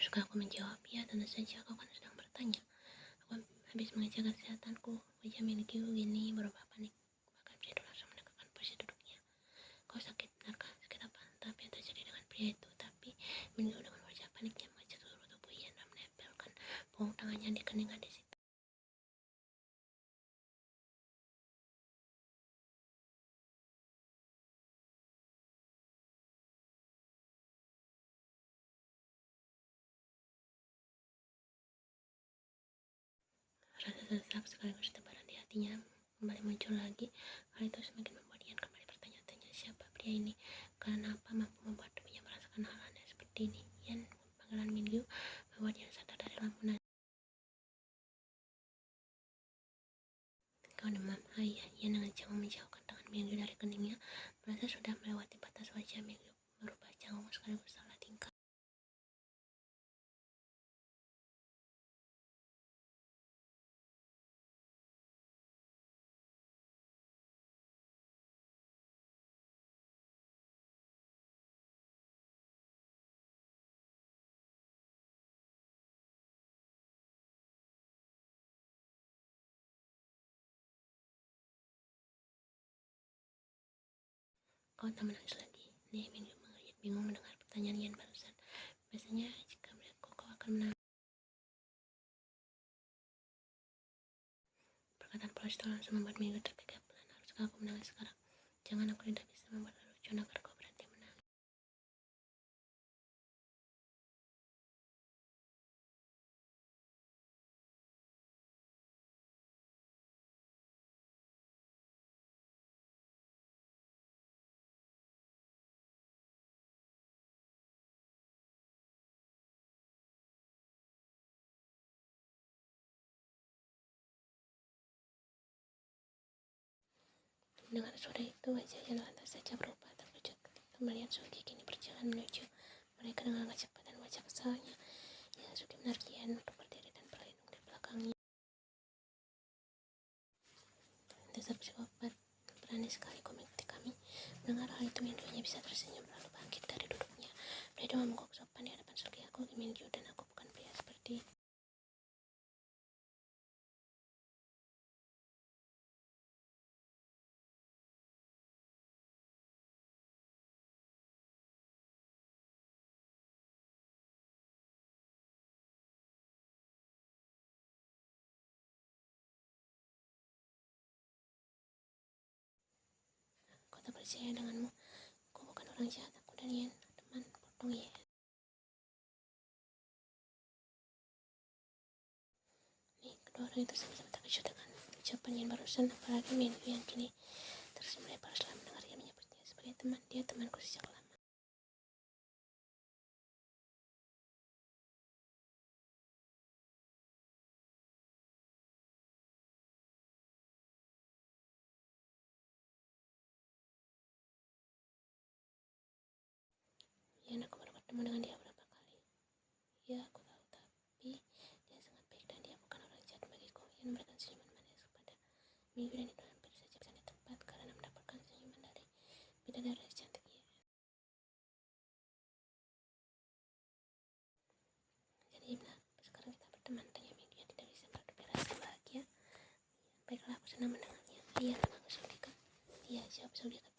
Benarkah aku menjawab? Ya, tentu saja kau kan sedang bertanya. Aku habis mengecek kesehatanku. Wajah milikku gini berubah panik. Bahkan pria itu langsung menegakkan posisi duduknya. Kau sakit, benarkah? Sakit apa? Entah apa yang terjadi dengan pria itu. Tapi Minggu dengan wajah paniknya mengecek seluruh tubuh Ian dan menempelkan punggung tangannya di kening di situ. Rasa sesak sekaligus tebaran di hatinya kembali muncul lagi. Hal itu semakin membuat Ian kembali bertanya-tanya siapa pria ini, karena apa mampu membuat tubuhnya merasakan hal aneh seperti ini. Ian, panggilan Minggu membuat Ian sadar dari lamunan. Kau demam, ayah. Ian dengan canggung menjauhkan tangan Minggu dari keningnya, merasa sudah melewati batas. Wajah Minggu berubah canggung sekaligus salah tingkah. Kau tak menangis lagi. Nih, Minggu mengernyit bingung mendengar pertanyaan Ian barusan. Biasanya jika melihatku kau akan menangis. Perkataan polos itu langsung membuat Minggu tergagap. Haruskah aku menangis sekarang? Jangan, aku tidak bisa membuat lelucon agar kau berhenti menangis. Dengan suara itu, wajahnya lantas saja berubah terkejut. Kemudian Sugi kini berjalan menuju mereka dengan kecepatan wajah kesalnya. Ya, Sugi menarik Ian untuk berdiri dan berlindung di belakangnya. Dasar psikopat, berani sekali kau mengikuti kami. Mendengar hal itu, Minggu hanya bisa tersenyum lalu bangkit dari duduknya. Dia itu mengguguk sopan di hadapan Sugi. Aku Minggu dan aku bukan pria seperti itu. Kau tak percaya denganmu. Aku bukan orang jahat, aku dan Ian teman, potong Ian. Nih, kedua orang itu sama-sama terkejut dengan ucapan Ian barusan, apalagi Minggu yang kini terus melebar setelah mendengar Ian menyebutnya sebagai teman. Dia temanku sejak lama. Ian, aku baru bertemu dengan dia beberapa kali. Ya, aku tahu, tapi dia sangat baik dan dia bukan orang jahat bagiku. Ian memberikan senyuman manis kepada Minggu dan itu hampir saja bisa di tempat karena mendapatkan senyuman dari bidadari cantik Ian. Jadi benar, sekarang kita berteman, tanya Minggu yang tidak bisa menutupi rasa bahagia. Baiklah, aku senang mendengarnya. Iya, nama aku Sulika. Iya, siapa Sulika?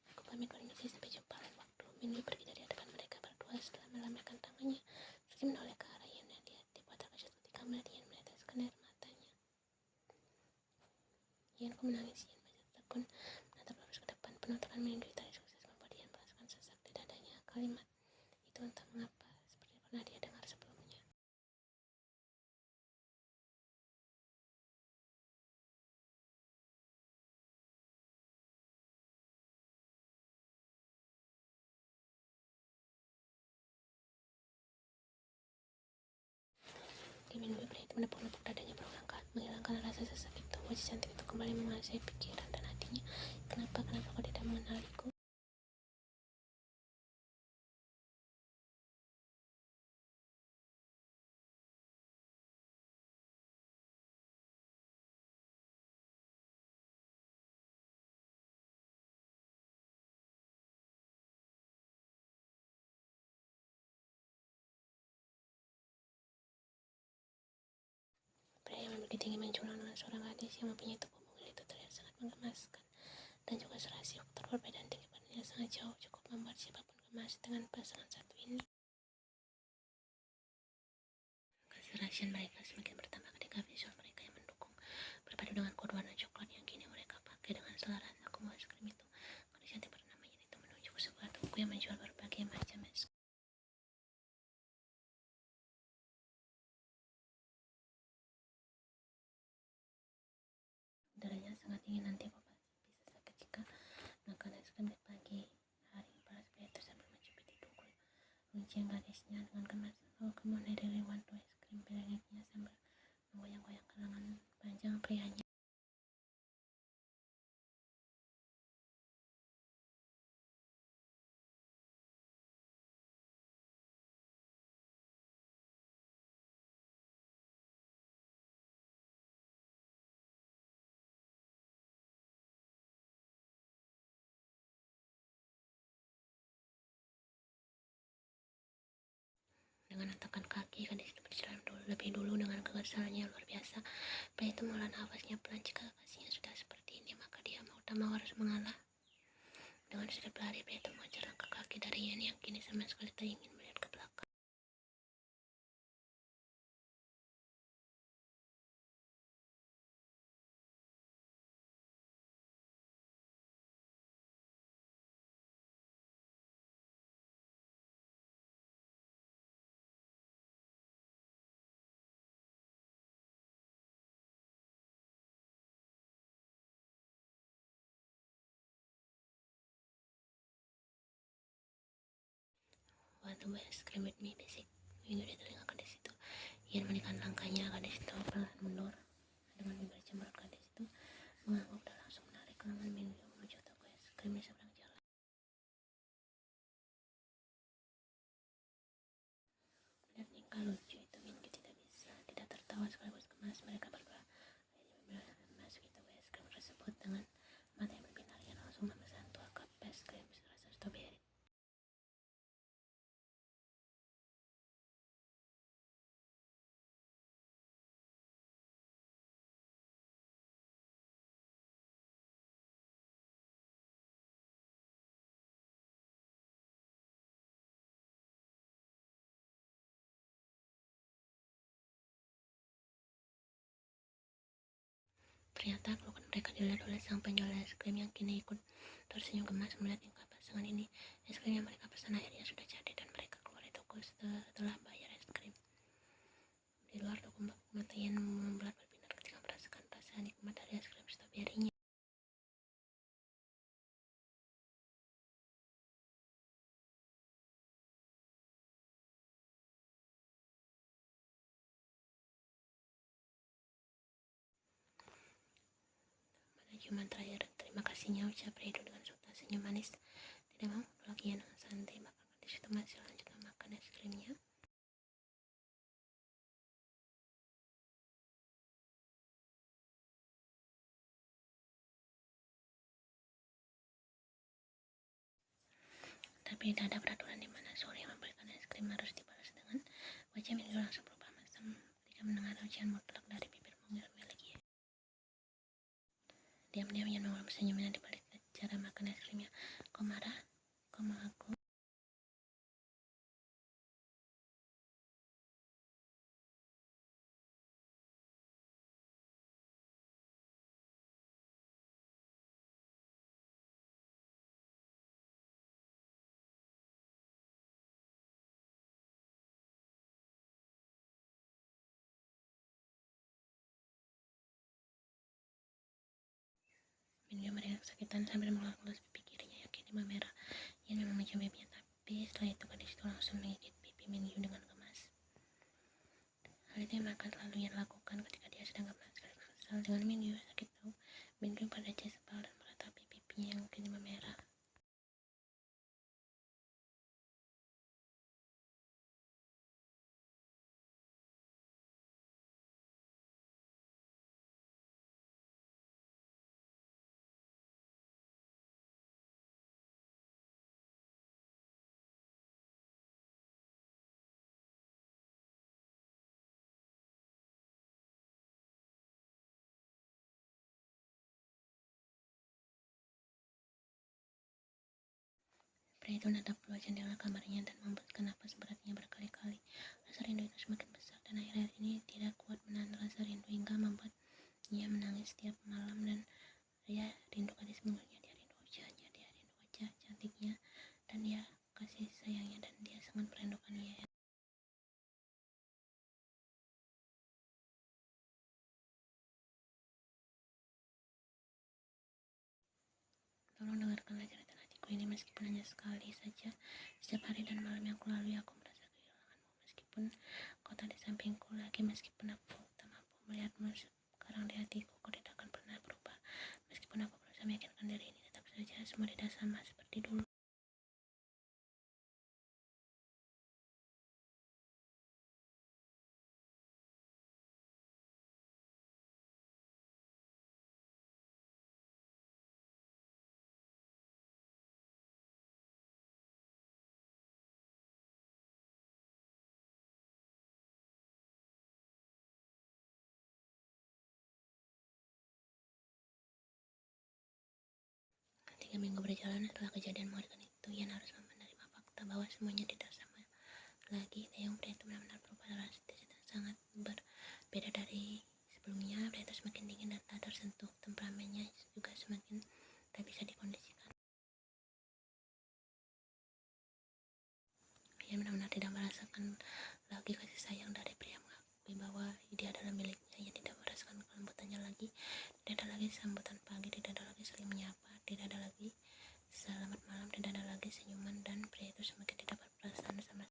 Aku pamit permisi, sampai jumpa lain waktu. Minggu pergi dari hadapan mereka berdua setelah melambaikan tangannya. Suki menoleh ke arah Ian dan dia dibuat terkejut ketika melihat Ian meneteskan air matanya. Ian, aku menangis. Ian masih tekun menatap lurus ke depan. Penontonan Minggu tadi sukses membuat Ian merasakan sesak di dadanya. Kalimat itu entah mengapa seperti pernah dia dengar sebelumnya. Di Minggu pria itu menepuk-nepuk dadanya berulang kali, menghilangkan rasa sesak itu. Wajah cantik itu kembali menguasai pikiran dan hatinya. Kenapa kau tidak mengenaliku? Bukit tinggi menjulang dengan seorang gadis yang mempunyai tubuh mungil itu terlihat sangat menggemaskan dan juga serasi. Faktor perbedaan tinggi badannya sangat jauh cukup membuat siapapun gemas dengan pasangan satu ini. Keserasian mereka semakin bertambah ketika visual mereka yang mendukung berpadu dengan kode warna coklat yang kini mereka pakai dengan selaras. Aku mau es krim itu. Gadis yang bernama Yin itu menuju ke sebuah toko yang menjual berbagai macam es krim. Udaranya sangat dingin, nanti aku bisa sakit jika makan es krim di pagi hari. Para pria itu sambil mencubit hidungku. Lonceng gadisnya dengan gemas. Oh, kamu dari wantu es krim, bilangnya sambil menggoyang-goyangkan lengan panjang prianya. Dengan hentakan kaki, gadis itu berjalan lebih dulu dengan kegesalannya luar biasa. Pria itu menghela nafasnya pelan. Jika kekasihnya sudah seperti ini, maka dia mau tak mau harus mengalah. Dengan sudah berlari, pria itu mengejar langkah kaki dari Yen yang kini sama sekali tak ingin melihat ke belakang. Want to buy ice cream with me, basic. Minggu di telinga gadis itu. Yen menekan langkahnya, gadis itu pelan mundur. Dengan bibir cemberut, gadis itu mengangguk dan langsung menarik lengan Minggu menuju toko es krim di seberang jalan. Melihat tingkah lucu itu, Minggu tidak tertawa sekaligus gemas. Mereka berdua memasuki toko es krim tersebut dengan mata yang berbinar. Ia langsung memesan 2 cup es krim rasa strawberry. Ternyata pelukan mereka dilihat oleh sang penjual es krim yang kini ikut tersenyum gemas melihat tingkah pasangan ini. Es krim yang mereka pesan akhirnya sudah jadi dan mereka keluar dari toko setelah bayar es krim. Di luar toko, mata Yen membelat berbinar ketika merasakan rasa nikmat dari es krim stroberinya. Pada ciuman terakhir, terima kasihnya ucap Redo dengan sultan senyum manis. Tidak mau menolak Yen dengan santai, maka gadis itu masih lanjut memakan es krimnya. Tapi tidak ada peraturan di mana sore yang memberikan es krim harus dibalas dengan wajah Minggu langsung berubah masam ketika mendengar ujian mutlak dari bibir mungil milik Yen. Diam-diam Yen mengulap senyumnya di balik cara makan es krimnya. Kau marah? Kau mau aku? Minggu merengek sakitan sambil mengelus pipi kirinya yang kini memerah. Yen memang mencium pipinya, tapi setelah itu gadis itu langsung menggigit pipi Minggu dengan gemas. Hal itu yang akan selalu Yen lakukan ketika dia sedang gemas sekaligus kesal dengan Minggu. Sakit tahu, Minggu pada sepal dan meratapi pipinya yang kini memerah. Pria itu menatap keluar jendela kamarnya dan membuskan napas beratnya berkali-kali. Rasa rindu itu semakin besar dan akhir-akhir ini tidak kuat menahan rasa rindu hingga membuat ia menangis setiap malam. Dan dia rindu gadis mulutnya, dia rindu wajahnya, dia rindu wajah cantiknya, dan dia kasih sayangnya, dan dia sangat merindukannya. Tolong dengarkanlah cerita hatiku ini, meskipun hanya sekali saja. Setiap hari dan malam yang kulalui, aku merasa kehilanganmu. Meskipun kau tak di sampingku lagi, meskipun aku tak mampu melihatmu sekarang di hatiku, kau tidak akan pernah berubah. Meskipun aku berusaha meyakinkan diri ini, tetap saja semua tidak sama seperti dulu. Tiga minggu berjalan setelah kejadian mengerikan itu, Ian harus menerima fakta bahwa semuanya tidak sama lagi. Taeyong, pria itu benar-benar berubah drastis dan sangat berbeda dari sebelumnya. Pria itu semakin dingin dan tak tersentuh, temperamennya juga semakin tak bisa dikondisikan. Ian benar-benar tidak merasakan lagi kasih sayang dari pria, mengakui bahwa dia adalah miliknya. Ia tidak merasakan kelembutannya lagi, tidak ada lagi sambutan pagi, tidak ada lagi saling menyapa, tidak ada lagi selamat malam, tidak ada lagi senyuman, dan pria itu semakin tidak berperasaan sama.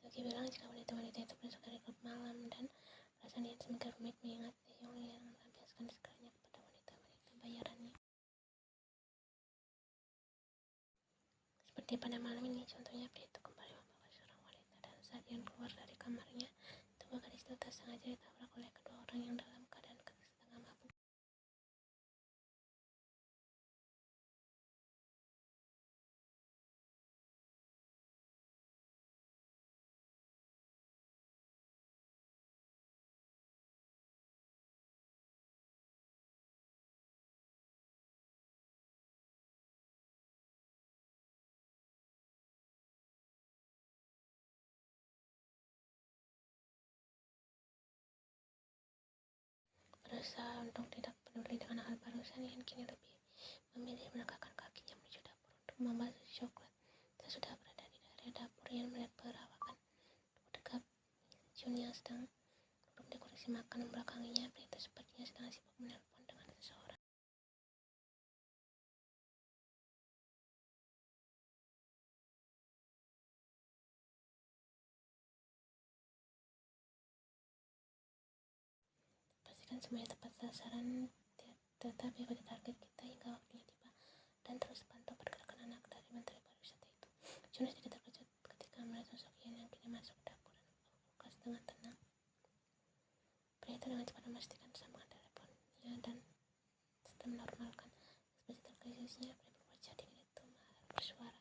Saki bilang jika wanita-wanita itu berasal dari klub malam, dan rasanya semakin rumit mengingat Taeyong yang melampiaskan segalanya kepada wanita-wanita bayarannya. Seperti pada malam ini, contohnya, pria itu kembali membawa seorang wanita, dan saat Ian keluar dari kamarnya, tubuh gadis itu tak sengaja ditabrak oleh kedua orang yang dalam keadaan setengah mabuk. Berusaha untuk tidak peduli dengan hal barusan, Ian kini lebih memilih melangkahkan kakinya menuju dapur untuk membasuh coklat. Sesudah berada di area dapur, Ian melihat perawakan dekat Jun yang sedang duduk di kursi makan membelakanginya. Pria itu sepertinya sedang sibuk menelpon dengan seseorang. Pastikan semuanya tepat sasaran, tetap ikuti target kita hingga waktunya tiba, dan terus pantau pergerakan anak dari Menteri Pariwisata itu. Jun sedikit terkejut ketika melihat sosok Ian yang kini masuk dapur dan membawa kulkas dengan tenang. Pria itu dengan cepat memastikan sambungan teleponnya, dan setelah menormalkan ekspresi terkejutnya, pria berwajah dingin itu bersuara.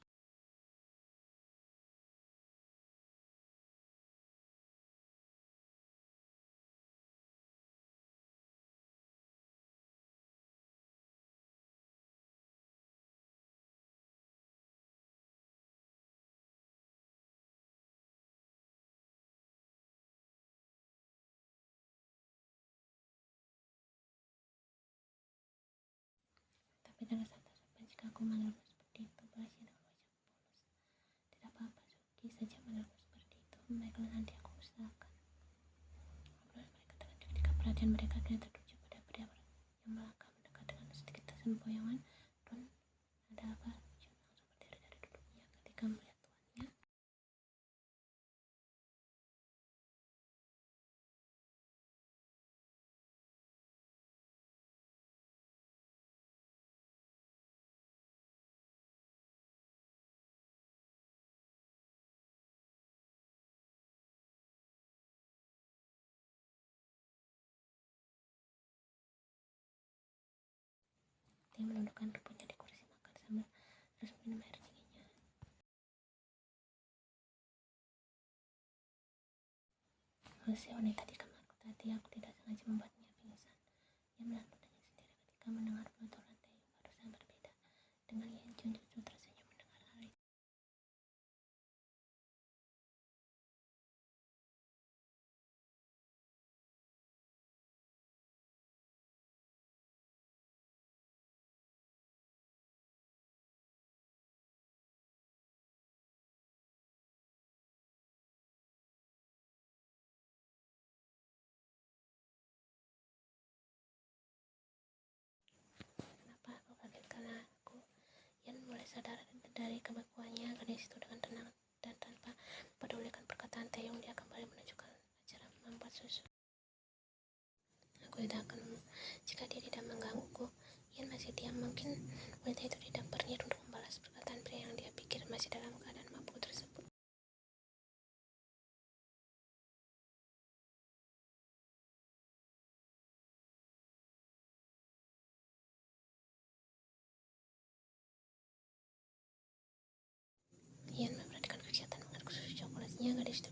Tapi jangan santai sopan jika aku memanggilmu seperti itu, balasnya dengan wajah polos. Tidak apa-apa, Suki saja memanggilku seperti itu. Baiklah, nanti aku usahakan. Obrolan mereka dengan ketika perhatian mereka kini tertuju pada pria yang melangkah mendekat dengan sedikit sempoyongan. Don, ada apa? Jun langsung berdiri dari duduknya ketika melihat tuannya. Dia menundukkan tubuhnya di kursi makan sambil terus minum air dinginnya. Si wanita di kamarku tadi, aku tidak sengaja membuatnya pingsan. Ia menelan ludahnya sendiri ketika mendengar penuturan Taeyong barusan berbeda. Dengan Yan Jun justru tersenyum mendengar hal itu. Kenapa aku kaget karena Yan mulai sadar dari kebekuannya. Gadis itu dengan tenang dan tanpa mempedulikan perkataan Taeyong, dia kembali menunjukkan cara membuat susu. Aku tidak akan jika dia tidak menggangguku. Yan masih diam. Mungkin wanita itu tidak berniat untuk membalas perkataan pria yang dia pikir masih dalam keadaan mabuk tersebut. Yan memperhatikan kegiatan mengaduk susu coklatnya. Gadis itu